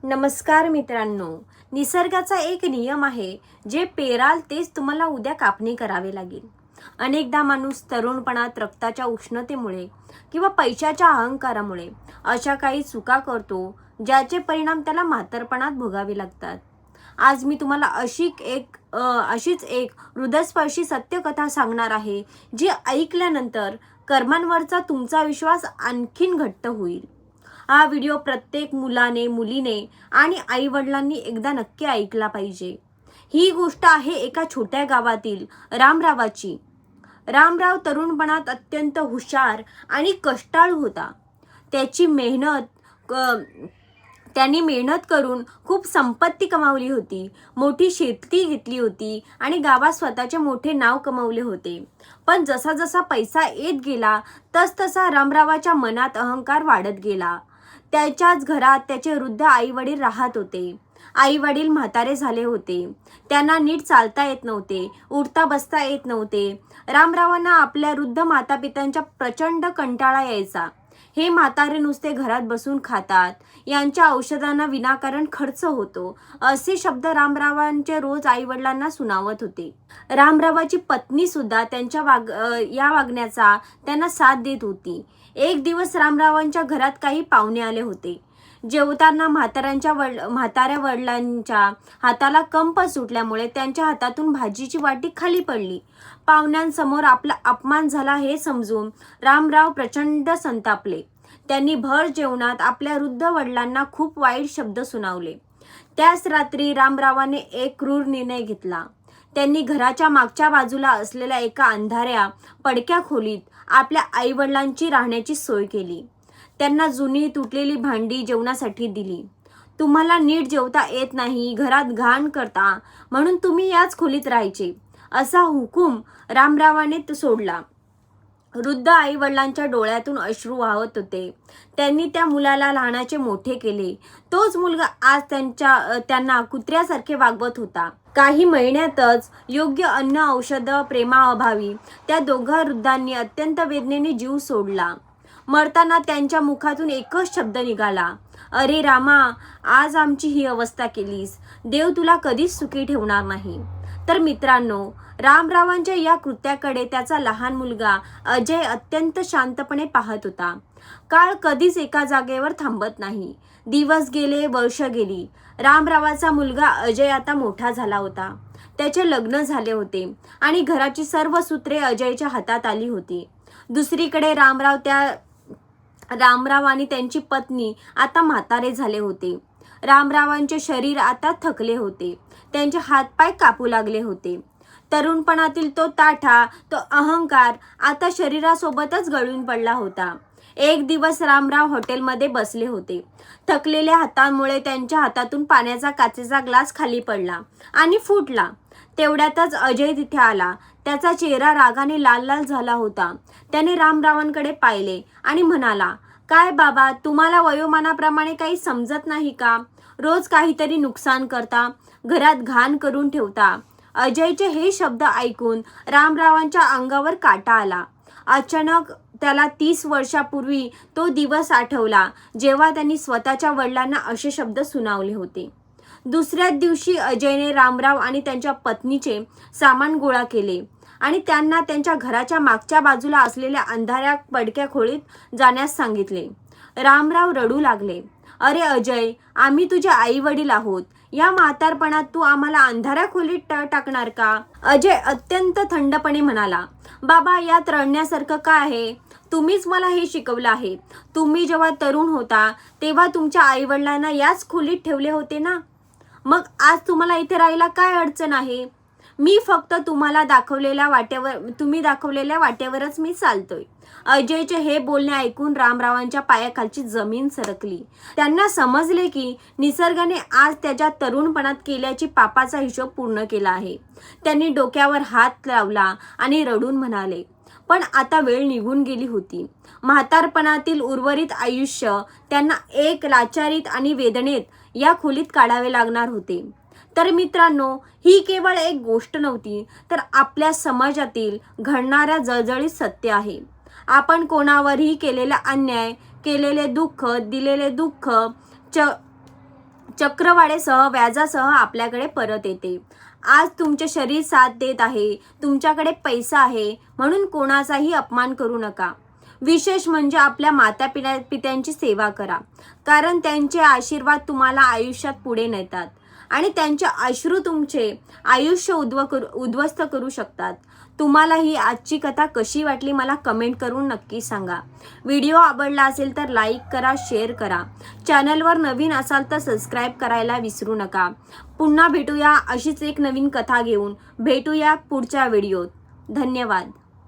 नमस्कार मित्रांनो, निसर्गाचा एक नियम आहे, जे पेराल तेच तुम्हाला उद्या कापणी करावी लागेल. अनेकदा माणूस तरुणपणात रक्ताच्या उष्णतेमुळे किंवा पैशाच्या अहंकारामुळे अशा काही चुका करतो, ज्याचे परिणाम त्याला म्हातारपणात भोगावे लागतात. आज मी तुम्हाला अशीच एक हृदयस्पर्शी सत्यकथा सांगणार आहे, जी ऐकल्यानंतर कर्मांवरचा तुमचा विश्वास आणखीन घट्ट होईल. हा व्हिडिओ प्रत्येक मुलाने, मुलीने आणि आई वडिलांनी एकदा नक्की ऐकला पाहिजे. ही गोष्ट आहे एका छोट्या गावातील रामरावाची. रामराव तरुणपणात अत्यंत हुशार आणि कष्टाळू होता. त्यांनी मेहनत करून खूप संपत्ती कमावली होती, मोठी शेती घेतली होती आणि गावात स्वतःचे मोठे नाव कमावले होते. पण जसा जसा पैसा येत गेला, तसतसा रामरावाच्या मनात अहंकार वाढत गेला. त्याच्याच घरात त्याचे वृद्ध आई वडील राहत होते. आई वडील म्हातारे झाले होते. त्यांना नीट चालता येत नव्हते, उठता बसता येत नव्हते. रामरावांना आपल्या वृद्ध मातापित्यांचा प्रचंड कंटाळा यायचा. हे म्हातारे नुसते घरात बसून खातात, यांच्या औषधांना विनाकारण खर्च होतो, असे शब्द रामरावांचे रोज आई वडिलांना सुनावत होते. रामरावाची पत्नी सुद्धा या वागण्याचा त्यांना साथ देत होती. एक दिवस रामरावांच्या घरात काही पाहुणे आले होते. जेवताना म्हाताऱ्या वडिलांच्या हाताला कंप सुटल्यामुळे त्यांच्या हातातून भाजीची वाटी खाली पडली. पाहुण्यांसमोर आपला अपमान झाला हे समजून रामराव प्रचंड संतापले. त्यांनी भर जेवणात आपल्या वृद्ध वडिलांना खूप वाईट शब्द सुनावले. त्याच रात्री रामरावाने एक क्रूर निर्णय घेतला. त्यांनी घराच्या मागच्या बाजूला असलेल्या एका अंधाऱ्या पडक्या खोलीत आपल्या आई वडिलांची राहण्याची सोय केली. त्यांना जुनी तुटलेली भांडी जेवणासाठी दिली. तुम्हाला नीट जेवता येत नाही, घरात घाण करता, म्हणून तुम्ही याच खोलीत राहायचे, असा हुकूम रामरावाने सोडला. वृद्ध आई वडिलांच्या डोळ्यातून अश्रू वाहत होते. त्यांनी त्या मुलाला लहानाचे मोठे केले. तोच मुलगा आज त्यांना कुत्र्यासारखे वागवत होता. काही महिन्यातच योग्य अन्न, औषध, प्रेमाअभावी त्या दोघा वृद्धांनी अत्यंत वेदनेने जीव सोडला. मरताना त्यांच्या मुखातून एकच शब्द निघाला, अरे रामा, आज आमची ही अवस्था केलीस, देव तुला कधीच सुखी ठेवणार नाही. तर मित्रांनो, रामरावांच्या या कृत्याकडे त्याचा लहान मुलगा अजय अत्यंत शांतपणे पाहत होता. काळ कधीच एका जागेवर थांबत नाही. दिवस गेले, वर्ष गेली. रामरावाचा मुलगा अजय आता मोठा झाला होता. त्याचे लग्न झाले होते आणि घराची सर्व सूत्रे अजयच्या हातात आली होती. दुसरीकडे रामराव आणि त्यांची पत्नी आता म्हातारे झाले होते. रामरावांचे शरीर आता थकले होते. त्यांचे हातपाय कापू लागले होते. तरुणपणातील तो ताठा, तो अहंकार आता शरीरासोबतच गळून पडला होता. एक दिवस रामराव हॉटेलमध्ये बसले होते. थकलेल्या हातांमुळे त्यांच्या हातातून पाण्याचा काचेचा ग्लास खाली पडला आणि फुटला. तेवढ्यातच अजय तिथे आला. त्याचा चेहरा रागाने लाल लाल झाला होता. त्याने रामरावांकडे पाहिले आणि म्हणाला, काय बाबा, तुम्हाला वयोमानाप्रमाणे काही समजत नाही का? रोज काहीतरी नुकसान करता, घरात घाण करून ठेवता. अजयचे हे शब्द ऐकून रामरावांच्या अंगावर काटा आला. अचानक त्याला 30 वर्षापूर्वी तो दिवस आठवला, जेव्हा त्यांनी स्वतःच्या वडिलांना असे शब्द सुनावले होते. दुसऱ्याच दिवशी अजयने रामराव आणि त्यांच्या पत्नीचे सामान गोळा केले आणि त्यांना त्यांच्या घराच्या मागच्या बाजूला असलेल्या अंधाऱ्या पडक्या खोलीत जाण्यास सांगितले. रामराव रडू लागले. अरे अजय, आम्ही तुझे आई वडील आहोत. या म्हातारपणात तू आम्हाला अंधाऱ्या खोलीत टाकणार का? अजय अत्यंत थंडपणे म्हणाला, बाबा, यात रडण्यासारखं काय आहे? तुम्हीच मला हे शिकवलं आहे. तुम्ही जेव्हा तरुण होता तेव्हा तुमच्या आई वडिलांना याच खोलीत ठेवले होते ना. मग आज तुम्हाला इथे राहायला काय अडचण आहे? मी फक्त तुम्ही दाखवलेल्या वाटेवरच मी चालतोय. अजयचे हे बोलणे ऐकून रामरावांच्या पायाखालची जमीन सरकली. त्यांना समजले की निसर्गाने आज त्याच्या तरुणपणात केल्याची पापाचा हिशोब पूर्ण केला आहे. त्यांनी डोक्यावर हात लावला आणि रडून म्हणाले, पण आता वेळ निघून गेली होती. म्हातारपणातील उर्वरित आयुष्य त्यांना एक लाचारीत आणि वेदनेत या खोलीत काढावे लागणार होते. तर मित्रांनो, ही केवळ एक गोष्ट नव्हती, तर आपल्या समाजातील घडणाऱ्या जळजळीत सत्य आहे. आपण कोणावरही केलेला अन्याय, केलेले दुःख, दिलेले दुःख चक्रवाढीसह व्याजासह आपल्याकडे परत येते. आज तुमचे शरीर साथ देत आहे, तुमच्याकडे पैसा आहे म्हणून कोणाचाही अपमान करू नका. विशेष म्हणजे आपल्या पित्यांची सेवा करा, कारण त्यांचे आशीर्वाद तुम्हाला आयुष्यात पुढे नेतात आणि त्यांचे अश्रू तुमचे आयुष्य उद्ध्वस्त करू शकतात. तुम्हाला ही आजची कथा कशी वाटली मला कमेंट करून नक्की सांगा. व्हिडिओ आवडला असेल तर लाईक करा, शेअर करा. चॅनलवर नवीन असाल तर सबस्क्राईब करायला विसरू नका. पुन्हा भेटूया अशीच एक नवीन कथा घेऊन. भेटूया पुढच्या व्हिडिओत. धन्यवाद.